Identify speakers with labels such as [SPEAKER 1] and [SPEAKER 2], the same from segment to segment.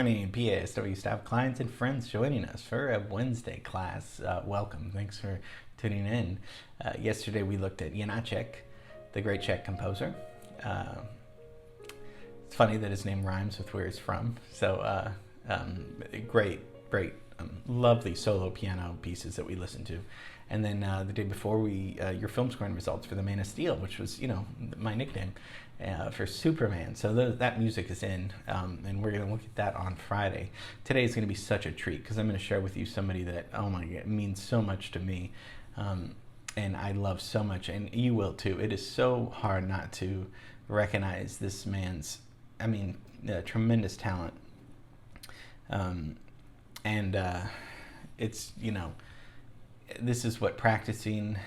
[SPEAKER 1] morning, PASW staff, clients, and friends joining us for a Wednesday class. Welcome. Thanks for tuning in. Yesterday we looked at Janacek, the great Czech composer. It's funny that his name rhymes with where he's from. So great, lovely solo piano pieces that we listened to. And then the day before, your film scoring results for The Man of Steel, which was, my nickname for Superman. So that music is in, and we're going to look at that on Friday. Today is going to be such a treat because I'm going to share with you somebody that, oh my God, means so much to me, and I love so much, and you will too. It is so hard not to recognize this man's, tremendous talent, and it's, this is what practicing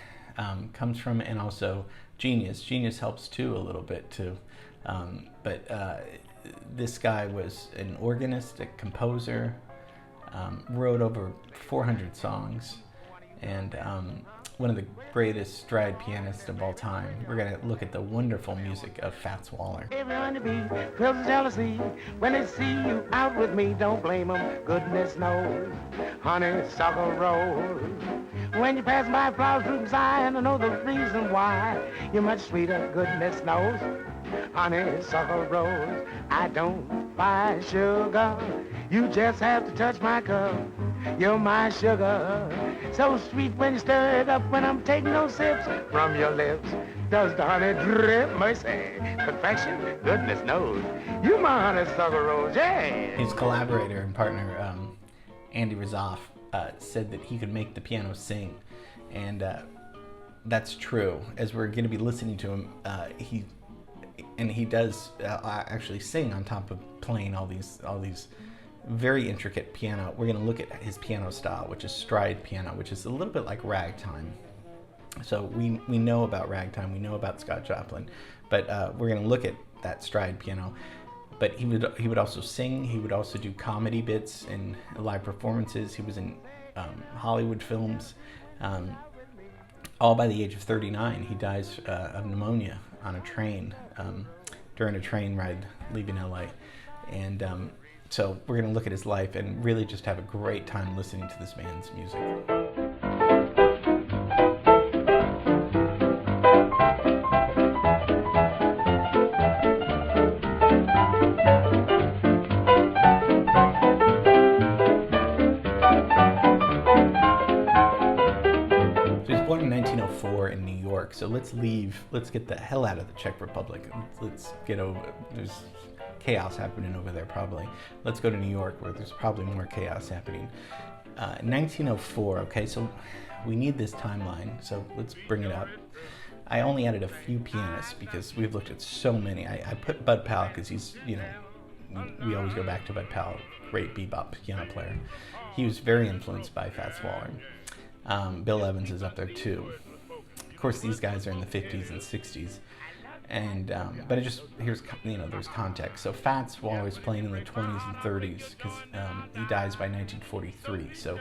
[SPEAKER 1] comes from, and also genius. Genius helps too a little bit too. But this guy was an organist, a composer, wrote over 400 songs, and one of the greatest stride pianists of all time. We're going to look at the wonderful music of Fats Waller.
[SPEAKER 2] Everyone to be feels jealousy when they see you out with me. Don't blame them, goodness knows. Honeysuckle rose. When you pass my flowers through Zion, I know the reason why. You're much sweeter, goodness knows. Honeysuckle rose. I don't buy sugar. You just have to touch my cup. You're my sugar. So sweet when you stir it up when I'm taking those sips from your lips. Does the honey drip? Mercy. Perfection? Goodness knows. You my honeysuckle rose, yeah.
[SPEAKER 1] His collaborator and partner, Andy Razaf, said that he could make the piano sing. And that's true. As we're going to be listening to him, he does actually sing on top of playing all these very intricate piano. We're going to look at his piano style, which is stride piano, which is a little bit like ragtime. So we know about ragtime, we know about Scott Joplin, but we're going to look at that stride piano. But he would also sing. He would also do comedy bits and live performances. He was in Hollywood films. All by the age of 39, he dies of pneumonia on a train during a train ride leaving LA, and so we're going to look at his life and really just have a great time listening to this man's music. So he's born in 1904 in New York. So let's get the hell out of the Czech Republic. Let's get over, there's chaos happening over there probably. Let's go to New York where there's probably more chaos happening. 1904, okay, so we need this timeline, so let's bring it up. I only added a few pianists because we've looked at so many. I put Bud Powell because he's, we always go back to Bud Powell, great bebop piano player. He was very influenced by Fats Waller. Bill Evans is up there too. Of course, these guys are in the 50s and 60s. And but there's context. So Fats Waller was playing in the 20s and 30s because he dies by 1943. So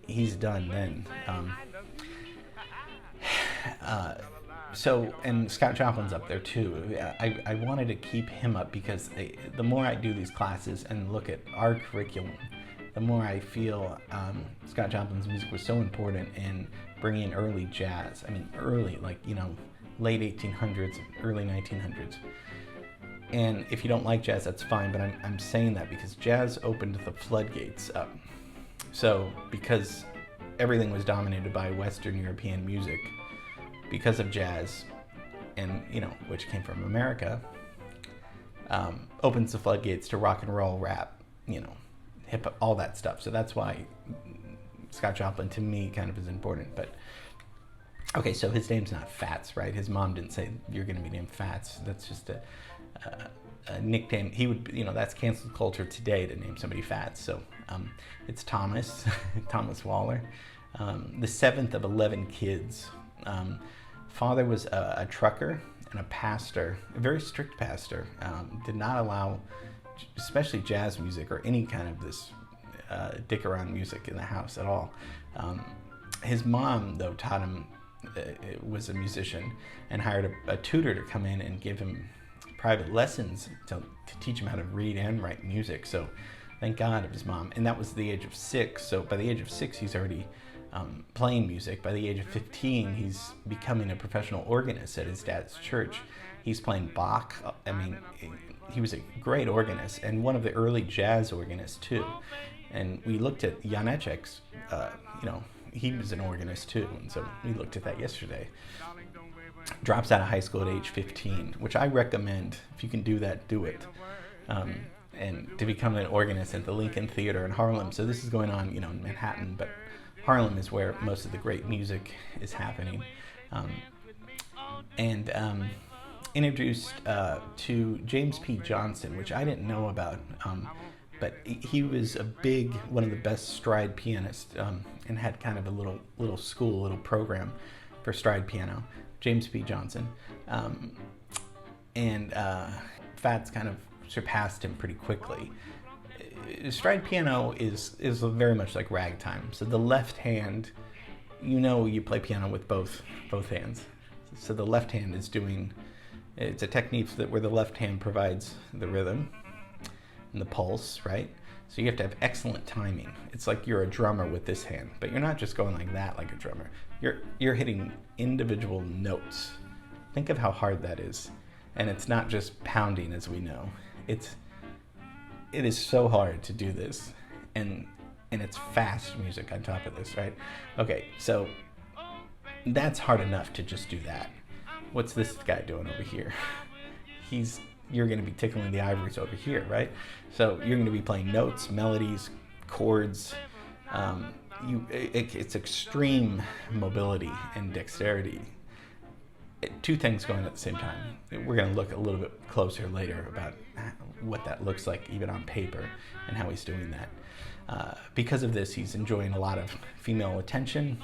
[SPEAKER 1] he's done then. And Scott Joplin's up there too. I wanted to keep him up because the more I do these classes and look at our curriculum, the more I feel Scott Joplin's music was so important in bringing in early jazz. Early, late 1800s, early 1900s. And if you don't like jazz, that's fine, but I'm saying that because jazz opened the floodgates up. So because everything was dominated by Western European music, because of jazz, and which came from America, opens the floodgates to rock and roll, rap, hip hop, all that stuff. So that's why Scott Joplin to me kind of is important. But okay, so his name's not Fats, right? His mom didn't say you're going to be named Fats. That's just a nickname. He would, that's canceled culture today to name somebody Fats. So it's Thomas, Thomas Waller, the seventh of 11 kids. Father was a trucker and a pastor, a very strict pastor. Did not allow, especially jazz music or any kind of this dick around music in the house at all. His mom, though, taught him, was a musician, and hired a tutor to come in and give him private lessons to teach him how to read and write music. So thank God, of his mom. And that was the age of 6. So by the age of 6, he's already playing music. By the age of 15, he's becoming a professional organist at his dad's church. He's playing Bach. I mean, he was a great organist and one of the early jazz organists too. And we looked at Janecek's, he was an organist too. And so we looked at that yesterday. Drops out of high school at age 15, which I recommend. If you can do that, do it. And to become an organist at the Lincoln Theater in Harlem. So this is going on, in Manhattan, but Harlem is where most of the great music is happening. Introduced to James P. Johnson, which I didn't know about, but he was one of the best stride pianists, and had kind of a little school, little program for stride piano. James P. Johnson, and Fats kind of surpassed him pretty quickly. Stride piano is very much like ragtime. So the left hand, you play piano with both hands. So the left hand is it's a technique where the left hand provides the rhythm and the pulse, right? So you have to have excellent timing. It's like you're a drummer with this hand, but you're not just going like that like a drummer. You're hitting individual notes. Think of how hard that is. And it's not just pounding, as we know. It is so hard to do this, and it's fast music on top of this, right? Okay, so that's hard enough to just do that. What's this guy doing over here? You're going to be tickling the ivories over here, right? So you're going to be playing notes, melodies, chords. It's extreme mobility and dexterity. Two things going at the same time. We're going to look a little bit closer later about what that looks like even on paper and how he's doing that. Because of this, he's enjoying a lot of female attention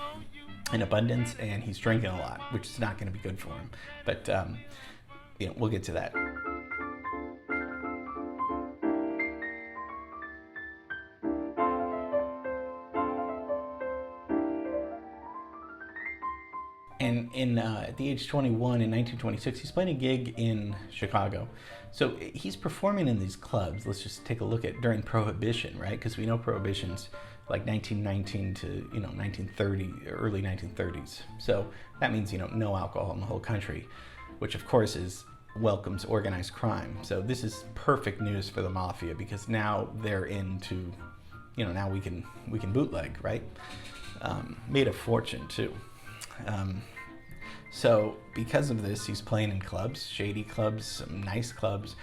[SPEAKER 1] in abundance, and he's drinking a lot, which is not going to be good for him. But we'll get to that. And at the age 21 in 1926, he's playing a gig in Chicago. So he's performing in these clubs. Let's just take a look at during Prohibition, right? Because we know Prohibition's like 1919 to 1930, early 1930s. So that means no alcohol in the whole country, which of course welcomes organized crime. So this is perfect news for the mafia, because now they're into, now we can bootleg, right? Made a fortune too. So because of this, he's playing in clubs, shady clubs, some nice clubs.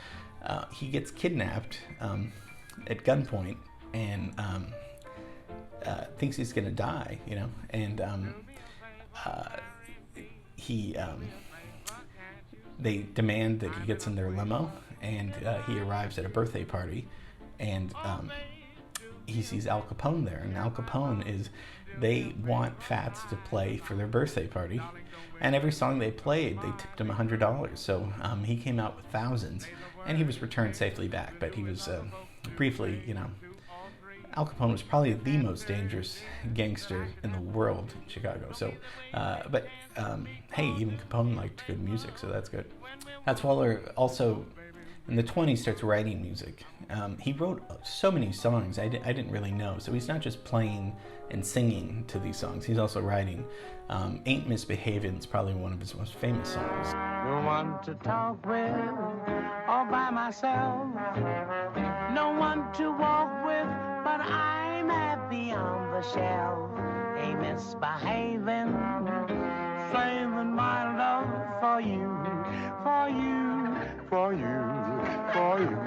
[SPEAKER 1] He gets kidnapped at gunpoint and thinks he's going to die, and they demand that he gets in their limo, and he arrives at a birthday party, and he sees Al Capone there, and Al Capone they want Fats to play for their birthday party, and every song they played, they tipped him $100. So he came out with thousands, and he was returned safely back. But he was briefly, Al Capone was probably the most dangerous gangster in the world in Chicago. So, hey, even Capone liked good music, so that's good. Fats Waller also, in the 20s, starts writing music. He wrote so many songs I didn't really know. So he's not just playing and singing to these songs. He's also writing. Ain't Misbehavin' is probably one of his most famous songs.
[SPEAKER 2] No one to talk with, all by myself. No one to walk with, but I'm happy on the shelf. Ain't misbehaving, saving my love for you, for you, for you, for you.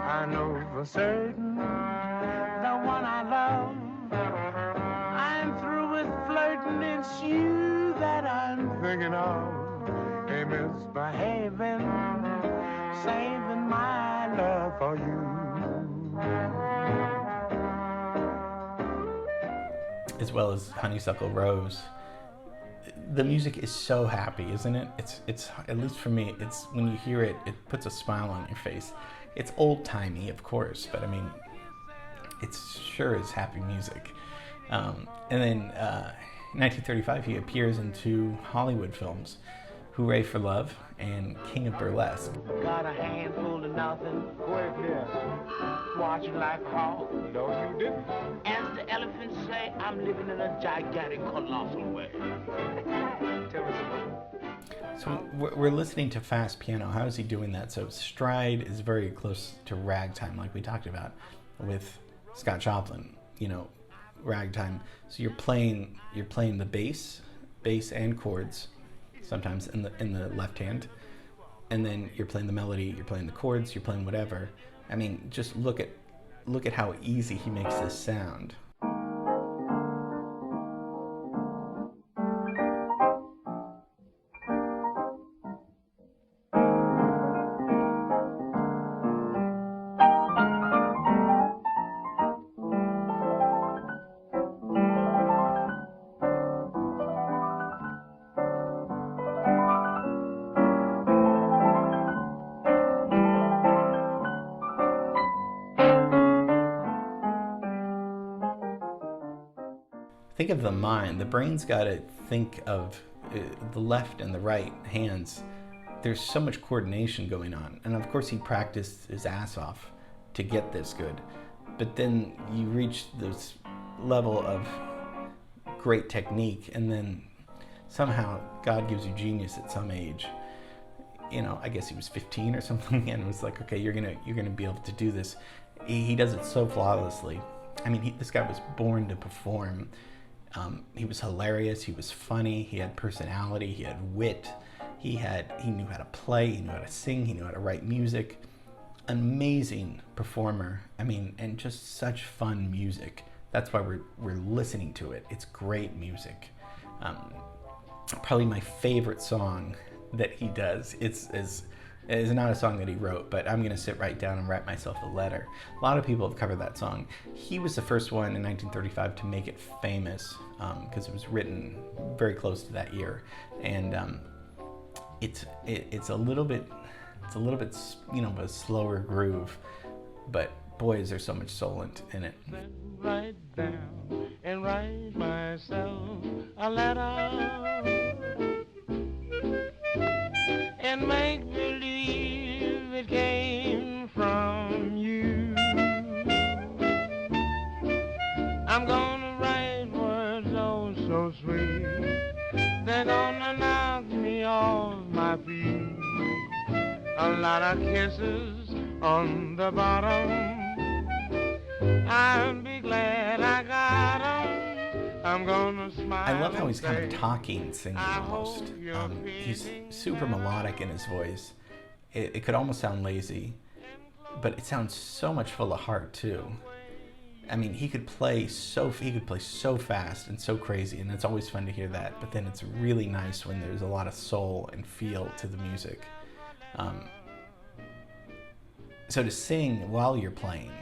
[SPEAKER 2] I know for certain the one I love. I'm through with flirting, it's you that I'm thinking of. Ain't misbehaving, saving my love for you.
[SPEAKER 1] As well as Honeysuckle Rose. The music is so happy, isn't it? It's at least for me, it's when you hear it, it puts a smile on your face. It's old-timey, of course, but I mean, it sure is happy music. And then in 1935, he appears in 2 Hollywood films. Hooray for Love and King of Burlesque.
[SPEAKER 2] Got a handful of nothing. Quick this. Watching like a hawk. No, you didn't. As the elephants say, I'm living in a gigantic, colossal way. Tell me some.
[SPEAKER 1] So we're listening to fast piano. How is he doing that? So stride is very close to ragtime, like we talked about with Scott Joplin. You know, ragtime. So you're playing the bass and chords, sometimes in the left hand, and then you're playing the melody, you're playing the chords, you're playing whatever. I mean, just look at how easy he makes this sound. Think of the mind. The brain's got to think of the left and the right hands. There's so much coordination going on. And of course he practiced his ass off to get this good. But then you reach this level of great technique, and then somehow God gives you genius at some age. You know, I guess he was 15 or something, and it was like, okay, you're gonna be able to do this. He does it so flawlessly. I mean, this guy was born to perform. He was hilarious. He was funny. He had personality. He had wit. He knew how to play. He knew how to sing. He knew how to write music. Amazing performer. I mean, and just such fun music. That's why we're listening to it. It's great music. Probably my favorite song that he does. It's not a song that he wrote, but I'm gonna sit right down and write myself a letter. A lot of people have covered that song. He was the first one in 1935 to make it famous, because it was written very close to that year, and it's a little bit, you know, a slower groove, but boy, is there so much soul in it.
[SPEAKER 2] Write down and write myself a letter and make believe it came from you. I'm gonna write words oh so sweet, they're gonna knock me off my feet. A lot of kisses on the bottom, I'll be glad I got 'em. I'm gonna smile.
[SPEAKER 1] I love how
[SPEAKER 2] and
[SPEAKER 1] he's kind of
[SPEAKER 2] say,
[SPEAKER 1] talking, singing almost. He's super melodic in his voice. It could almost sound lazy, but it sounds so much full of heart too. I mean, he could play so fast and so crazy, and it's always fun to hear that. But then it's really nice when there's a lot of soul and feel to the music. So to sing while you're playing,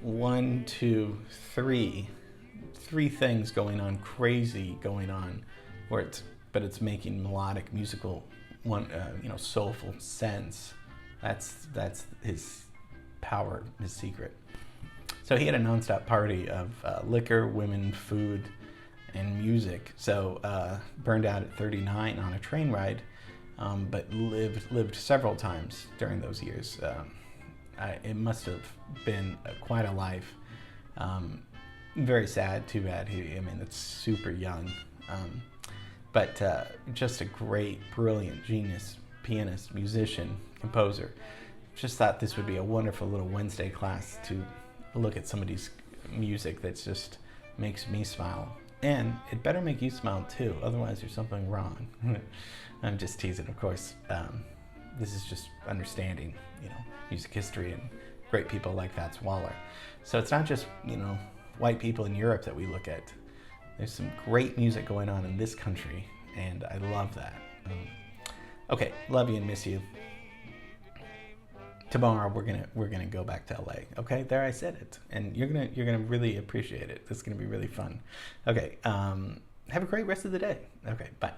[SPEAKER 1] 1, 2, 3 things going on, crazy going on, but it's making melodic, musical, soulful sense. That's his power, his secret. So he had a nonstop party of liquor, women, food, and music. So burned out at 39 on a train ride, but lived several times during those years. It must have been quite a life. Very sad, too bad. It's super young. But just a great, brilliant, genius pianist, musician, composer. Just thought this would be a wonderful little Wednesday class to look at somebody's music that just makes me smile. And it better make you smile too, otherwise there's something wrong. I'm just teasing, of course. This is just understanding, music history and great people like Fats Waller. So it's not just, white people in Europe that we look at. There's some great music going on in this country, and I love that. Okay, love you and miss you. Tomorrow we're gonna go back to LA. Okay, there I said it, and you're gonna really appreciate it. It's gonna be really fun. Okay, have a great rest of the day. Okay, bye.